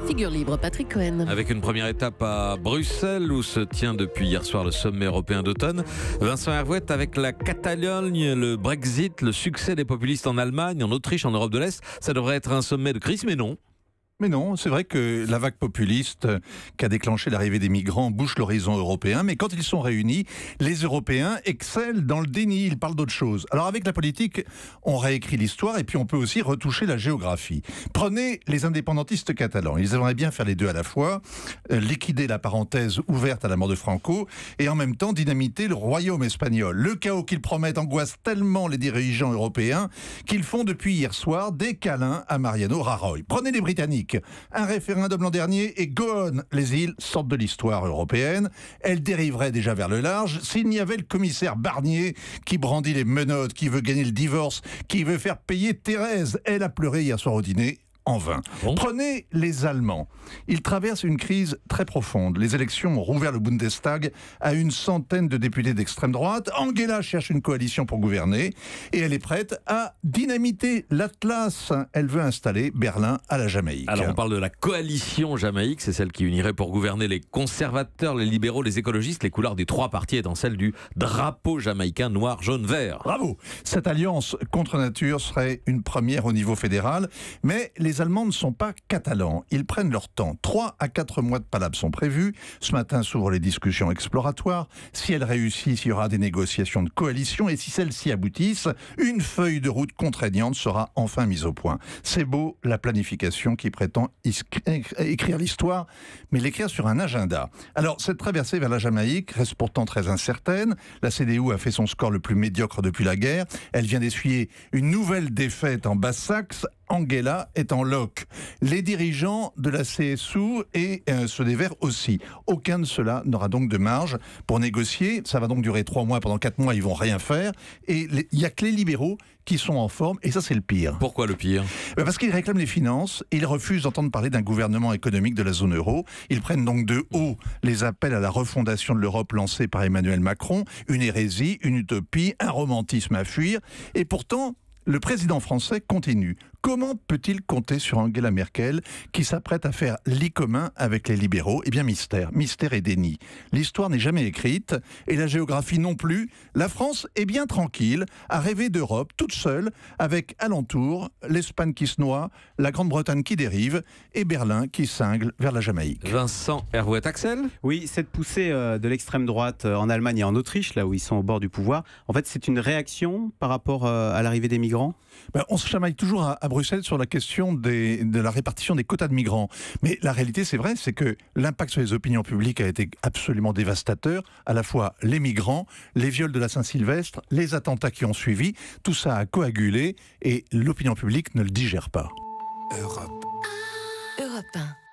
Figure libre, Patrick Cohen. Avec une première étape à Bruxelles où se tient depuis hier soir le sommet européen d'automne. Vincent Hervouet, avec la Catalogne, le Brexit, le succès des populistes en Allemagne, en Autriche, en Europe de l'Est, ça devrait être un sommet de crise, mais non. Mais non, c'est vrai que la vague populiste qui a déclenché l'arrivée des migrants bouche l'horizon européen, mais quand ils sont réunis, les Européens excellent dans le déni, ils parlent d'autre chose. Alors avec la politique, on réécrit l'histoire et puis on peut aussi retoucher la géographie. Prenez les indépendantistes catalans, ils aimeraient bien faire les deux à la fois, liquider la parenthèse ouverte à la mort de Franco et en même temps dynamiter le royaume espagnol. Le chaos qu'ils promettent angoisse tellement les dirigeants européens qu'ils font depuis hier soir des câlins à Mariano Rajoy. Prenez les Britanniques. Un référendum l'an dernier et gone, les îles sortent de l'histoire européenne. Elles dériveraient déjà vers le large s'il n'y avait le commissaire Barnier qui brandit les menottes, qui veut gagner le divorce, qui veut faire payer Thérèse. Elle a pleuré hier soir au dîner. En vain. Bon. Prenez les Allemands. Ils traversent une crise très profonde. Les élections ont rouvert le Bundestag à une centaine de députés d'extrême droite. Angela cherche une coalition pour gouverner et elle est prête à dynamiter l'Atlas. Elle veut installer Berlin à la Jamaïque. Alors on parle de la coalition Jamaïque, c'est celle qui unirait pour gouverner les conservateurs, les libéraux, les écologistes, les couleurs des trois partis étant celle du drapeau jamaïcain noir, jaune, vert. Bravo. Cette alliance contre nature serait une première au niveau fédéral, mais les Allemands ne sont pas catalans. Ils prennent leur temps. 3 à 4 mois de palabres sont prévus. Ce matin s'ouvrent les discussions exploratoires. Si elles réussissent, il y aura des négociations de coalition. Et si celles-ci aboutissent, une feuille de route contraignante sera enfin mise au point. C'est beau, la planification qui prétend écrire l'histoire, mais l'écrire sur un agenda. Alors, cette traversée vers la Jamaïque reste pourtant très incertaine. La CDU a fait son score le plus médiocre depuis la guerre. Elle vient d'essuyer une nouvelle défaite en Basse-Saxe. Angela est en loc. Les dirigeants de la CSU et ceux des Verts aussi. Aucun de ceux-là n'aura donc de marge pour négocier. Ça va donc durer 3 mois. Pendant 4 mois, ils vont rien faire. Et il n'y a que les libéraux qui sont en forme. Et ça, c'est le pire. Pourquoi le pire ? Parce qu'ils réclament les finances. Ils refusent d'entendre parler d'un gouvernement économique de la zone euro. Ils prennent donc de haut les appels à la refondation de l'Europe lancés par Emmanuel Macron. Une hérésie, une utopie, un romantisme à fuir. Et pourtant, le président français continue. Comment peut-il compter sur Angela Merkel qui s'apprête à faire lit commun avec les libéraux ? Eh bien, mystère et déni. L'histoire n'est jamais écrite et la géographie non plus. La France est bien tranquille à rêver d'Europe toute seule avec alentour l'Espagne qui se noie, la Grande-Bretagne qui dérive et Berlin qui cingle vers la Jamaïque. Vincent Hervouet, Axel ? Oui, cette poussée de l'extrême droite en Allemagne et en Autriche, là où ils sont au bord du pouvoir, en fait, c'est une réaction par rapport à l'arrivée des migrants ? On se chamaille toujours à Bruxelles sur la question de la répartition des quotas de migrants. Mais la réalité, c'est vrai, c'est que l'impact sur les opinions publiques a été absolument dévastateur. À la fois les migrants, les viols de la Saint-Sylvestre, les attentats qui ont suivi, tout ça a coagulé et l'opinion publique ne le digère pas. Europe 1.